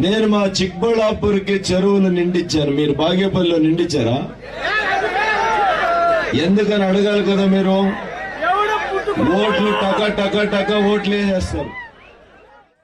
నేను మా చిక్బళ్ళాపూర్కి చెరువులు నిండించాను, మీరు బాగేపల్లిలో నిండించారా? ఎందుకని అడగాలి కదా మీరు. ఓట్లు టక టక టక ఓట్లు వేసేస్తారు.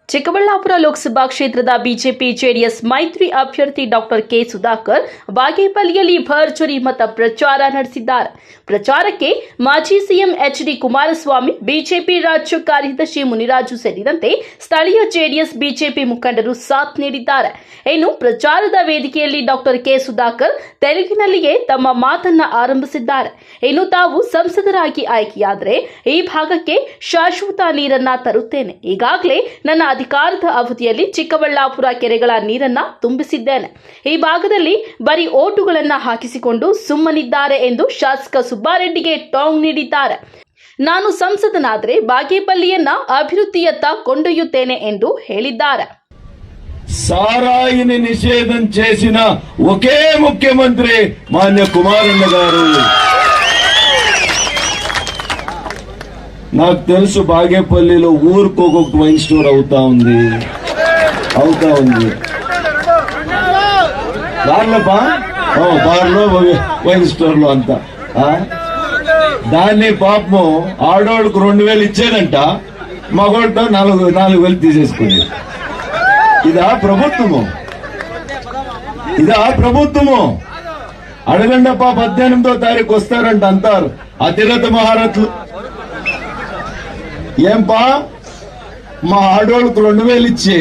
ಚಿಕ್ಕಬಳ್ಳಾಪುರ ಲೋಕಸಭಾ ಕ್ಷೇತ್ರದ ಬಿಜೆಪಿ ಜೆಡಿಎಸ್ ಮೈತ್ರಿ ಅಭ್ಯರ್ಥಿ ಡಾಕ್ಟರ್ ಕೆ ಸುಧಾಕರ್ ಬಾಗೇಪಲ್ಲಿಯಲ್ಲಿ ಭರ್ಜರಿ ಮತ ಪ್ರಚಾರ ನಡೆಸಿದ್ದಾರೆ. ಪ್ರಚಾರಕ್ಕೆ ಮಾಜಿ ಸಿಎಂ ಎಚ್.ಡಿ. ಕುಮಾರಸ್ವಾಮಿ, ಬಿಜೆಪಿ ರಾಜ್ಯ ಕಾರ್ಯದರ್ಶಿ ಮುನಿರಾಜು ಸೇರಿದಂತೆ ಸ್ಥಳೀಯ ಜೆಡಿಎಸ್ ಬಿಜೆಪಿ ಮುಖಂಡರು ಸಾಥ್ ನೀಡಿದ್ದಾರೆ. ಇನ್ನು ಪ್ರಚಾರದ ವೇದಿಕೆಯಲ್ಲಿ ಡಾಕ್ಟರ್ ಕೆ ಸುಧಾಕರ್ ತೆಲುಗಿನಲ್ಲಿಯೇ ತಮ್ಮ ಮಾತನ್ನ ಆರಂಭಿಸಿದ್ದಾರೆ. ಇನ್ನು ತಾವು ಸಂಸದರಾಗಿ ಆಯ್ಕೆಯಾದರೆ ಈ ಭಾಗಕ್ಕೆ ಶಾಶ್ವತ ನೀರನ್ನ ತರುತ್ತೇನೆ. ಈಗಾಗಲೇ ನನ್ನ ಅಧಿಕಾರದ ಅವಧಿಯಲ್ಲಿ ಚಿಕ್ಕಬಳ್ಳಾಪುರ ಕೆರೆಗಳ ನೀರನ್ನ ತುಂಬಿಸಿದ್ದೇನೆ. ಈ ಭಾಗದಲ್ಲಿ ಬರೀ ಓಟುಗಳನ್ನ ಹಾಕಿಸಿಕೊಂಡು ಸುಮ್ಮನಿದ್ದಾರೆ ಎಂದು ಶಾಸಕ ಸುಬ್ಬಾರೆಡ್ಡಿಗೆ ಟಾಂಗ್ ನೀಡಿದ್ದಾರೆ. ನಾನು ಸಂಸದನಾದರೆ ಬಾಗೇಪಲ್ಲಿಯನ್ನ ಅಭಿವೃದ್ಧಿಯತ್ತ ಕೊಂಡೊಯ್ಯುತ್ತೇನೆ ಎಂದು ಹೇಳಿದ್ದಾರೆ. సారాయిని నిషేధం చేసిన ఒకే ముఖ్యమంత్రి మాన్య కుమారన్న గారు. నాకు తెలుసు బాగేపల్లిలో ఊరుకోకొక వైన్ స్టోర్ అవుతా ఉంది. బార్లో వైన్ స్టోర్ లో అంతా దాన్ని పాపం ఆడోళ్ళకు 2000 ఇచ్చేదంట, మగోళ్ళతో 4,000 తీసేసుకుంది. ఇదా ప్రభుత్వము? అడగండప్ప, 18వ తారీఖు వస్తారంట అంటారు అతిరథ మహారథులు. ఏంపా, మా ఆడోళ్ళకు 2000 ఇచ్చి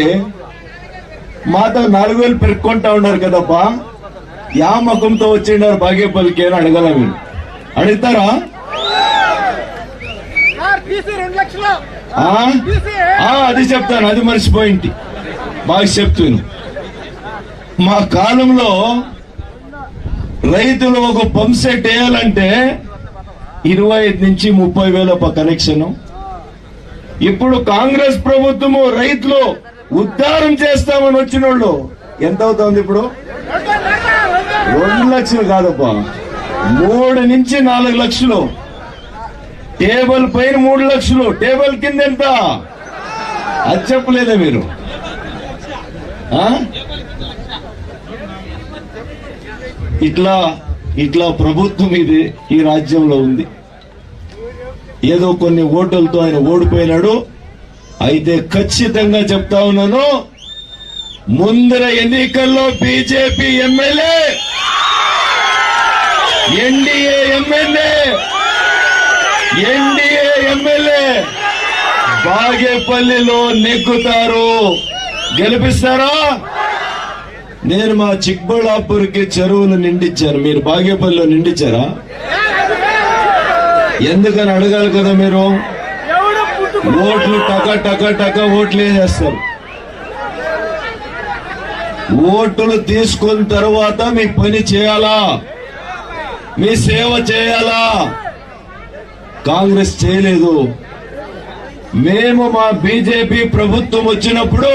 మాతో 4,000 పెరుక్కుంటా ఉన్నారు కదప్పా, యా ముఖంతో వచ్చిండారు బాగేపల్లికి అని అడగల. మీరు అడుగుతారా? అది చెప్తాను, అది మర్చిపోయింటి, బాగా చెప్తాను. మా కాలంలో రైతులు ఒక పంప్ సెట్ వేయాలంటే 25 నుంచి 30,000 కనెక్షన్. ఇప్పుడు కాంగ్రెస్ ప్రభుత్వము రైతులు ఉద్ధారం చేస్తామని వచ్చిన వాళ్ళు ఎంత అవుతుంది ఇప్పుడు? 2 లక్షలు కాదప్పా, 3 నుంచి 4 లక్షలు. టేబుల్ పైన 3 లక్షలు, టేబుల్ కింద ఎంత? అది చెప్పలేదా మీరు? ఇట్లా ప్రభుత్వం ఇది ఈ రాజ్యంలో ఉంది. ఏదో కొన్ని ఓట్లతో ఆయన ఓడిపోయినాడు. అయితే ఖచ్చితంగా చెప్తా ఉన్నాను, ముందర ఎన్నికల్లో బీజేపీ ఎమ్మెల్యే, ఎన్డీఏ ఎమ్మెల్యే బాగేపల్లిలో నెగ్గుతారు. గెలిపిస్తారా? నేను మా చిక్బళ్ళాపూర్కి చెరువులు నిండించాను, మీరు బాగేపల్లిలో నిండించారా? ఎందుకని అడగాలి కదా మీరు. ఓట్లు టక టక టక ఓట్లు వేసేస్తారు. ఓట్లు తీసుకున్న తర్వాత మీ పని చేయాలా, మీ సేవ చేయాలా. కాంగ్రెస్ చేయలేదు. మేము మా బీజేపీ ప్రభుత్వం వచ్చినప్పుడు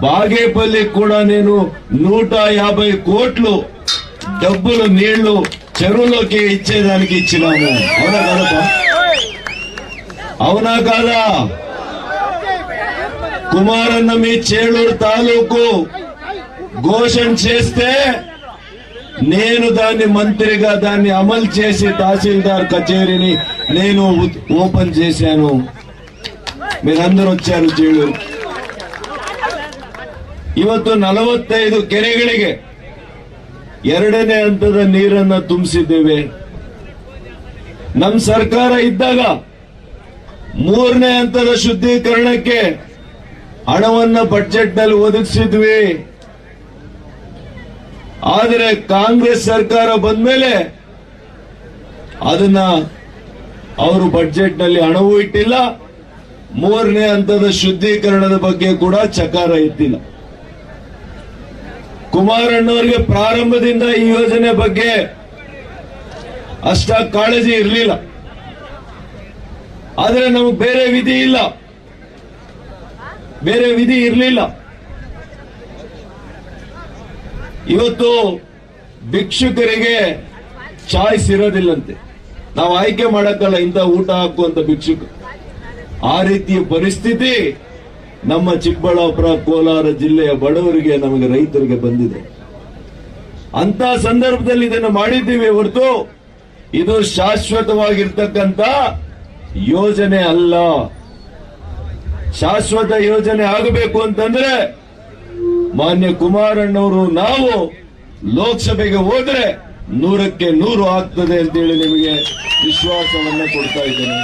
బాగేపల్లికి కూడా నేను 150 కోట్లు డబ్బులు నీళ్లు చెరువులోకి ఇచ్చేదానికి ఇచ్చినాము. అవునా కాదా? కుమారన్న మీ చేలూరు తాలూకు ఘోషణ చేస్తే నేను దాన్ని మంత్రిగా దాన్ని అమలు చేసి తహసీల్దార్ కచేరీని నేను ఓపెన్ చేశాను. మీరందరూ వచ్చారు చేలూరు. ಇವತ್ತು 45 ಕೆರೆಗಳಿಗೆ 2ನೇ ಹಂತದ ನೀರನ್ನ ತುಂಬಿಸಿದ್ದೇವೆ. ನಮ್ಮ ಸರ್ಕಾರ ಇದ್ದಾಗ 3ನೇ ಹಂತದ ಶುದ್ಧೀಕರಣಕ್ಕೆ ಹಣವನ್ನ ಬಜೆಟ್ ನಲ್ಲಿ ಒದಗಿಸಿದ್ವಿ. ಆದರೆ ಕಾಂಗ್ರೆಸ್ ಸರ್ಕಾರ ಬಂದ್ಮೇಲೆ ಅದನ್ನ ಅವರು ಬಜೆಟ್ ನಲ್ಲಿ ಹಣವೂ ಇಟ್ಟಿಲ್ಲ, 3ನೇ ಹಂತದ ಶುದ್ಧೀಕರಣದ ಬಗ್ಗೆ ಕೂಡ ಚಕಾರ ಎತ್ತಿಲ್ಲ. ಕುಮಾರಣ್ಣವರಿಗೆ ಪ್ರಾರಂಭದಿಂದ ಈ ಯೋಜನೆ ಬಗ್ಗೆ ಅಷ್ಟಾಗಿ ಕಾಳಜಿ ಇರಲಿಲ್ಲ. ಆದರೆ ನಮಗೆ ಬೇರೆ ವಿಧಿ ಇರಲಿಲ್ಲ. ಇವತ್ತು ಭಿಕ್ಷುಕರಿಗೆ ಚಾಯ್ಸ್ ಇರೋದಿಲ್ಲಂತೆ. ನಾವು ಆಯ್ಕೆ ಮಾಡಕ್ಕಲ್ಲ ಇಂಥ ಊಟ ಹಾಕುವಂತ ಭಿಕ್ಷುಕ. ಆ ರೀತಿಯ ಪರಿಸ್ಥಿತಿ ನಮ್ಮ ಚಿಕ್ಕಬಳ್ಳಾಪುರ ಕೋಲಾರ ಜಿಲ್ಲೆಯ ಬಡವರಿಗೆ ನಮಗೆ ರೈತರಿಗೆ ಬಂದಿದೆ. ಅಂತ ಸಂದರ್ಭದಲ್ಲಿ ಇದನ್ನು ಮಾಡಿದ್ದೀವಿ ಹೊರತು ಇದು ಶಾಶ್ವತವಾಗಿರ್ತಕ್ಕಂಥ ಯೋಜನೆ ಅಲ್ಲ. ಶಾಶ್ವತ ಯೋಜನೆ ಆಗಬೇಕು ಅಂತಂದ್ರೆ ಮಾನ್ಯ ಕುಮಾರಣ್ಣವರು ನಾವು ಲೋಕಸಭೆಗೆ ಹೋದ್ರೆ 100ಕ್ಕೆ 100 ಆಗ್ತದೆ ಅಂತೇಳಿ ನಿಮಗೆ ವಿಶ್ವಾಸವನ್ನ ಕೊಡ್ತಾ ಇದ್ದೇನೆ.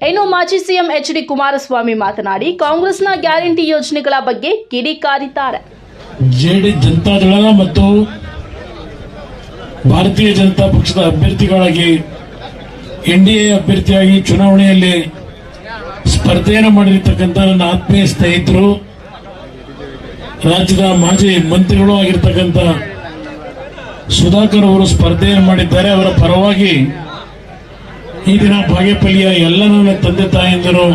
ಇನ್ನು ಮಾಜಿ ಸಿಎಂ ಎಚ್.ಡಿ. ಕುಮಾರಸ್ವಾಮಿ ಮಾತನಾಡಿ ಕಾಂಗ್ರೆಸ್ನ ಗ್ಯಾರಂಟಿ ಯೋಜನೆಗಳ ಬಗ್ಗೆ ಕಿಡಿಕಾರಿದ್ದಾರೆ. ಜನತಾದಳ ಮತ್ತು ಭಾರತೀಯ ಜನತಾ ಪಕ್ಷದ ಅಭ್ಯರ್ಥಿಗಳಾಗಿ ಎನ್ಡಿಎ ಅಭ್ಯರ್ಥಿಯಾಗಿ ಚುನಾವಣೆಯಲ್ಲಿ ಸ್ಪರ್ಧೆಯನ್ನು ಮಾಡಿರ್ತಕ್ಕಂಥ ನನ್ನ ಆತ್ಮೀಯ ಸ್ನೇಹಿತರು, ರಾಜ್ಯದ ಮಾಜಿ ಮಂತ್ರಿಗಳು ಆಗಿರ್ತಕ್ಕಂಥ ಸುಧಾಕರ್ ಅವರು ಸ್ಪರ್ಧೆಯನ್ನು ಮಾಡಿದ್ದಾರೆ. ಅವರ ಪರವಾಗಿ ಈ ದಿನ ಬಾಗೇಪಲ್ಲಿಯ ಎಲ್ಲ ನನ್ನ ತಂದೆ ತಾಯಂದಿರು,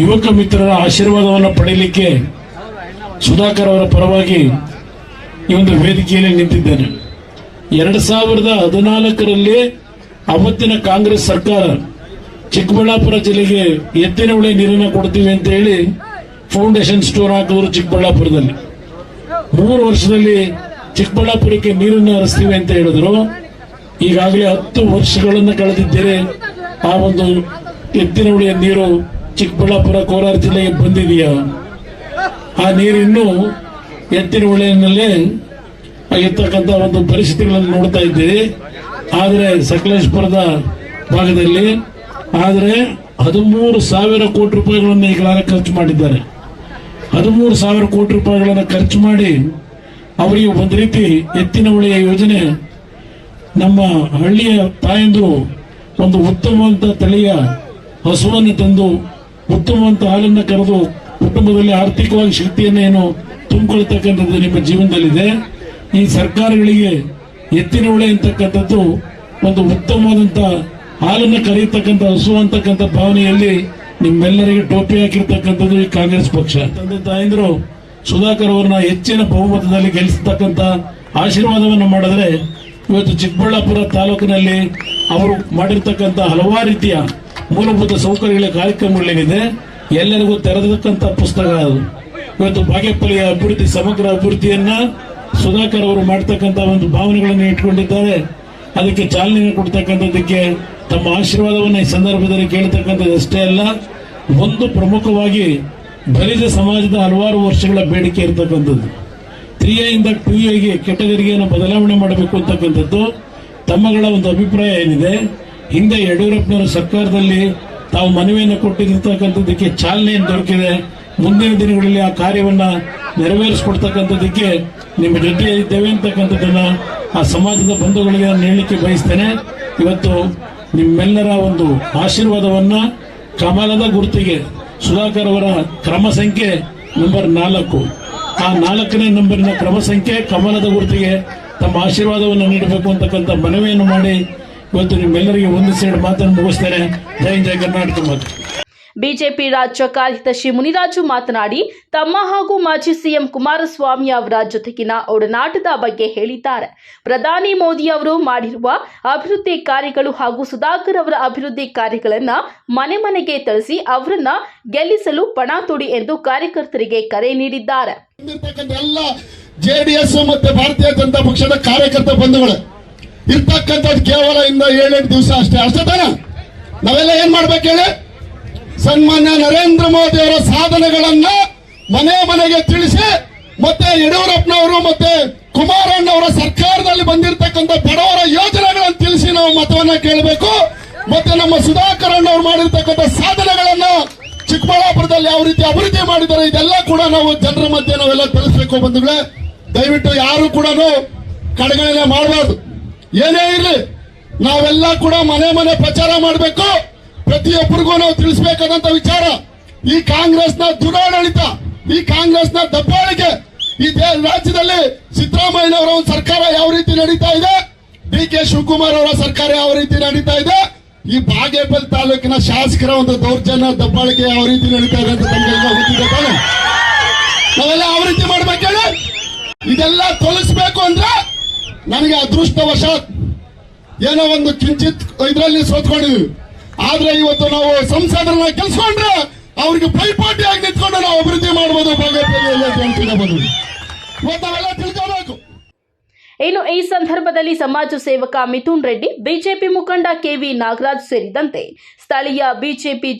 ಯುವಕ ಮಿತ್ರರ ಆಶೀರ್ವಾದವನ್ನು ಪಡೆಯಲಿಕ್ಕೆ ಸುಧಾಕರ್ ಅವರ ಪರವಾಗಿ ಈ ಒಂದು ವೇದಿಕೆಯಲ್ಲಿ ನಿಂತಿದ್ದೇನೆ. 2014ರಲ್ಲಿ ಅವತ್ತಿನ ಕಾಂಗ್ರೆಸ್ ಸರ್ಕಾರ ಚಿಕ್ಕಬಳ್ಳಾಪುರ ಜಿಲ್ಲೆಗೆ ಎತ್ತಿನ ಹೊಳೆ ನೀರನ್ನು ಕೊಡ್ತೀವಿ ಅಂತ ಹೇಳಿ ಫೌಂಡೇಶನ್ ಸ್ಟೋರ್ ಹಾಕಿದ್ರು ಚಿಕ್ಕಬಳ್ಳಾಪುರದಲ್ಲಿ. 3 ವರ್ಷದಲ್ಲಿ ಚಿಕ್ಕಬಳ್ಳಾಪುರಕ್ಕೆ ನೀರನ್ನು ಹರಿಸ್ತೀವಿ ಅಂತ ಹೇಳಿದ್ರು. ಈಗಾಗಲೇ 10 ವರ್ಷಗಳನ್ನು ಕಳೆದಿದ್ದೇನೆ. ಆ ಒಂದು ಎತ್ತಿನ ಹೊಳೆಯ ನೀರು ಚಿಕ್ಕಬಳ್ಳಾಪುರ ಕೋಲಾರ ಜಿಲ್ಲೆಗೆ ಬಂದಿದೆಯಾ? ಆ ನೀರು ಇನ್ನೂ ಎತ್ತಿನ ಹೊಳೆಯಲ್ಲೇ ಇರ್ತಕ್ಕಂಥ ಒಂದು ಪರಿಸ್ಥಿತಿಗಳನ್ನು ನೋಡ್ತಾ ಇದ್ದೀವಿ. ಆದರೆ ಸಕಲೇಶ್ಪುರದ ಭಾಗದಲ್ಲಿ 13,000 ಕೋಟಿ ರೂಪಾಯಿಗಳನ್ನು ಈಗಾಗಲೇ ಖರ್ಚು ಮಾಡಿದ್ದಾರೆ. 13,000 ಕೋಟಿ ರೂಪಾಯಿಗಳನ್ನು ಖರ್ಚು ಮಾಡಿ ಅವರಿಗೆ ಒಂದು ರೀತಿ ಎತ್ತಿನ ಹೊಳೆಯ ಯೋಜನೆ, ನಮ್ಮ ಹಳ್ಳಿಯ ತಾಯಂದಿರು ಒಂದು ಉತ್ತಮವಂತ ತಳಿಯ ಹಸುವನ್ನು ತಂದು ಉತ್ತಮವಂತ ಹಾಲನ್ನು ಕರೆದು ಕುಟುಂಬದಲ್ಲಿ ಆರ್ಥಿಕವಾಗಿ ಶಕ್ತಿಯನ್ನು ಏನು ತುಂಬಿಕೊಳ್ತಕ್ಕಂಥದ್ದು ನಿಮ್ಮ ಜೀವನದಲ್ಲಿದೆ. ಈ ಸರ್ಕಾರಗಳಿಗೆ ಎತ್ತಿನ ಹೊಳೆ ಅಂತಕ್ಕಂಥದ್ದು ಒಂದು ಉತ್ತಮವಾದಂತ ಹಾಲನ್ನು ಕರೆಯತಕ್ಕಂಥ ಹಸು ಅಂತಕ್ಕಂಥ ಭಾವನೆಯಲ್ಲಿ ನಿಮ್ಮೆಲ್ಲರಿಗೆ ಟೋಪಿ ಹಾಕಿರ್ತಕ್ಕಂಥದ್ದು ಈ ಕಾಂಗ್ರೆಸ್ ಪಕ್ಷ. ತಂದೆ ತಾಯಂದಿರು ಸುಧಾಕರ್ ಅವರನ್ನ ಹೆಚ್ಚಿನ ಬಹುಮತದಲ್ಲಿ ಗೆಲ್ಲಿಸತಕ್ಕಂಥ ಆಶೀರ್ವಾದವನ್ನು ಮಾಡಿದ್ರೆ ಇವತ್ತು ಚಿಕ್ಕಬಳ್ಳಾಪುರ ತಾಲೂಕಿನಲ್ಲಿ ಅವರು ಮಾಡಿರ್ತಕ್ಕಂಥ ಹಲವಾರು ರೀತಿಯ ಮೂಲಭೂತ ಸೌಕರ್ಯಗಳ ಕಾರ್ಯಕ್ರಮಗಳೇನಿದೆ ಎಲ್ಲರಿಗೂ ತೆರೆದಕ್ಕಂಥ ಪುಸ್ತಕ ಅದು. ಇವತ್ತು ಬಾಗೇಪಲ್ಲಿಯ ಅಭಿವೃದ್ಧಿ, ಸಮಗ್ರ ಅಭಿವೃದ್ಧಿಯನ್ನ ಸುಧಾಕರ್ ಅವರು ಮಾಡ್ತಕ್ಕಂಥ ಒಂದು ಭಾವನೆಗಳನ್ನು ಇಟ್ಕೊಂಡಿದ್ದಾರೆ. ಅದಕ್ಕೆ ಚಾಲನೆ ಕೊಡ್ತಕ್ಕಂಥದ್ದಕ್ಕೆ ತಮ್ಮ ಆಶೀರ್ವಾದವನ್ನು ಈ ಸಂದರ್ಭದಲ್ಲಿ ಕೇಳತಕ್ಕಂಥದ್ದು ಅಷ್ಟೇ ಅಲ್ಲ, ಒಂದು ಪ್ರಮುಖವಾಗಿ ಬಲಿಜ ಸಮಾಜದ ಹಲವಾರು ವರ್ಷಗಳ ಬೇಡಿಕೆ ಇರತಕ್ಕಂಥದ್ದು 3A ಇಂದ 2A ಕೆಟಗರಿಯನ್ನು ಬದಲಾವಣೆ ಮಾಡಬೇಕು ಅಂತಕ್ಕಂಥದ್ದು ತಮ್ಮಗಳ ಒಂದು ಅಭಿಪ್ರಾಯ ಏನಿದೆ. ಹಿಂದೆ ಯಡಿಯೂರಪ್ಪನವರ ಸರ್ಕಾರದಲ್ಲಿ ತಾವು ಮನವಿಯನ್ನು ಕೊಟ್ಟಿರ್ತಕ್ಕಂಥದ್ದಕ್ಕೆ ಚಾಲನೆಯನ್ನು ದೊರಕಿದೆ. ಮುಂದಿನ ದಿನಗಳಲ್ಲಿ ಆ ಕಾರ್ಯವನ್ನ ನೆರವೇರಿಸಿಕೊಡ್ತಕ್ಕಂಥದ್ದಕ್ಕೆ ನಿಮ್ಮ ಜೊತೆ ಇದ್ದೇವೆ ಅಂತಕ್ಕಂಥದ್ದನ್ನ ಆ ಸಮಾಜದ ಬಂಧುಗಳಿಗೆ ನಾನು ಹೇಳಲಿಕ್ಕೆ ಬಯಸ್ತೇನೆ. ಇವತ್ತು ನಿಮ್ಮೆಲ್ಲರ ಒಂದು ಆಶೀರ್ವಾದವನ್ನ ಕಮಲದ ಗುರುತಿಗೆ ಸುಧಾಕರ್ ಅವರ ಕ್ರಮ ಸಂಖ್ಯೆ ನಂಬರ್ 4, ಆ 4ನೇ ನಂಬರಿನ ಕ್ರಮ ಸಂಖ್ಯೆ ಕಮಲದ ಗುರುತಿಗೆ ತಮ್ಮ ಆಶೀರ್ವಾದವನ್ನು ನೀಡಬೇಕು ಅಂತಕ್ಕಂಥ ಮನವಿಯನ್ನು ಮಾಡಿ ಇವತ್ತು ನಿಮ್ಮೆಲ್ಲರಿಗೆ ಒಂದು ಸೈಡ್ ಮಾತನ್ನು ಮುಗಿಸ್ತೇನೆ. ಜೈ ಜೈ ಕರ್ನಾಟಕ ಮಾತು. ಬಿಜೆಪಿ ರಾಜ್ಯ ಕಾರ್ಯದರ್ಶಿ ಮುನಿರಾಜು ಮಾತನಾಡಿ ತಮ್ಮ ಹಾಗೂ ಮಾಜಿ ಸಿಎಂ ಕುಮಾರಸ್ವಾಮಿ ಅವರ ಜೊತೆಗಿನ ಒಡನಾಟದ ಬಗ್ಗೆ ಹೇಳಿದ್ದಾರೆ. ಪ್ರಧಾನಿ ಮೋದಿ ಅವರು ಮಾಡಿರುವ ಅಭಿವೃದ್ಧಿ ಕಾರ್ಯಗಳು ಹಾಗೂ ಸುಧಾಕರ್ ಅವರ ಅಭಿವೃದ್ಧಿ ಕಾರ್ಯಗಳನ್ನು ಮನೆ ಮನೆಗೆ ತಿಳಿಸಿ ಅವರನ್ನ ಗೆಲ್ಲಿಸಲು ಪಣ ತೊಡಿ ಎಂದು ಕಾರ್ಯಕರ್ತರಿಗೆ ಕರೆ ನೀಡಿದ್ದಾರೆ. ಎಲ್ಲ ಜೆಡಿಎಸ್ ಮತ್ತೆ ಭಾರತೀಯ ಜನತಾ ಪಕ್ಷದ ಕಾರ್ಯಕರ್ತ ಬಂಧುಗಳು ಇರ್ತಕ್ಕಂಥದ್ದು ಕೇವಲ 7-8 ದಿವಸ ಅಷ್ಟೇ ತಾನೆ. ನಾವೆಲ್ಲ ಏನ್ ಮಾಡ್ಬೇಕು ಹೇಳಿ, ಸನ್ಮಾನ್ಯ ನರೇಂದ್ರ ಮೋದಿ ಅವರ ಸಾಧನೆಗಳನ್ನ ಮನೆ ಮನೆಗೆ ತಿಳಿಸಿ, ಮತ್ತೆ ಯಡಿಯೂರಪ್ಪನವರು ಮತ್ತೆ ಕುಮಾರಣ್ಣವರ ಸರ್ಕಾರದಲ್ಲಿ ಬಂದಿರತಕ್ಕಂಥ ಬಡವರ ಯೋಜನೆಗಳನ್ನು ತಿಳಿಸಿ ನಾವು ಮತವನ್ನ ಕೇಳಬೇಕು. ಮತ್ತೆ ನಮ್ಮ ಸುಧಾಕರ್ ಅಣ್ಣವರು ಮಾಡಿರ್ತಕ್ಕಂಥ ಸಾಧನೆಗಳನ್ನ ಚಿಕ್ಕಬಳ್ಳಾಪುರದಲ್ಲಿ ಯಾವ ರೀತಿ ಅಭಿವೃದ್ಧಿ ಮಾಡಿದ್ದಾರೆ ಇದೆಲ್ಲ ಕೂಡ ನಾವು ಜನರ ಮಧ್ಯೆ ನಾವೆಲ್ಲ ತಿಳಿಸಬೇಕು. ಬಂಧುಗಳೇ, ದಯವಿಟ್ಟು ಯಾರು ಕೂಡ ಕಡೆಗಣನೆ ಮಾಡಬಾರ್ದು. ಏನೇ ಇರಲಿ, ನಾವೆಲ್ಲ ಕೂಡ ಮನೆ ಮನೆ ಪ್ರಚಾರ ಮಾಡಬೇಕು. ಪ್ರತಿಯೊಬ್ಬರಿಗೂ ನಾವು ತಿಳಿಸಬೇಕಾದಂತ ವಿಚಾರ, ಈ ಕಾಂಗ್ರೆಸ್ನ ದುರಾಡಳಿತ, ಈ ಕಾಂಗ್ರೆಸ್ನ ದಬ್ಬಾಳಿಕೆ, ಈ ರಾಜ್ಯದಲ್ಲಿ ಸಿದ್ದರಾಮಯ್ಯನವರ ಒಂದು ಸರ್ಕಾರ ಯಾವ ರೀತಿ ನಡೀತಾ ಇದೆ, DK ಶಿವಕುಮಾರ್ ಅವರ ಸರ್ಕಾರ ಯಾವ ರೀತಿ ನಡೀತಾ ಇದೆ, ಈ ಬಾಗೇಪಲ್ಲಿ ತಾಲೂಕಿನ ಶಾಸಕರ ಒಂದು ದೌರ್ಜನ್ಯ ದಬ್ಬಾಳಿಕೆ ಯಾವ ರೀತಿ ನಡೀತಾ ಇದೆ ಅಂತ ತಮಗೆಲ್ಲ ಗೊತ್ತಿದೆ ತಾನೆ. ನಾವೆಲ್ಲ ಯಾವ ರೀತಿ ಮಾಡ್ಬೇಕು ಹೇಳಿ, ಇದೆಲ್ಲ ತೊಲಗಿಸ್ಬೇಕು ಅಂದ್ರೆ ನನಗೆ ಅದೃಷ್ಟವಶಾತ್ ಏನೋ ಒಂದು ಕಿಂಚಿತ್ ಇದರಲ್ಲಿ ಸೋತ್ಕೊಂಡಿದ್ವಿ. ಆದ್ರೆ ಇವತ್ತು ನಾವು ಸಂಸದರನ್ನ ಗೆಲ್ಸ್ಕೊಂಡ್ರೆ ಅವ್ರಿಗೆ ಪೈಪೋಟಿಯಾಗಿ ನಿಂತ್ಕೊಂಡು ನಾವು ಅಭಿವೃದ್ಧಿ ಮಾಡಬಹುದು ಬಾಗೇಪಲ್ಲಿಯಲ್ಲಿ ಅಂತ ಹೇಳ್ತಿರೋದು. ಇವತ್ತು ನಾವೆಲ್ಲ ತಿಳ್ಕೋಬೇಕು. ಇನ್ನು ಈ ಸಂದರ್ಭದಲ್ಲಿ ಸಮಾಜ ಸೇವಕ ಮಿಥುನ್ ರೆಡ್ಡಿ, ಬಿಜೆಪಿ ಮುಖಂಡ ಕೆವಿ ನಾಗರಾಜ್ ಸೇರಿದಂತೆ ಸ್ಥಳೀಯ ಬಿಜೆಪಿ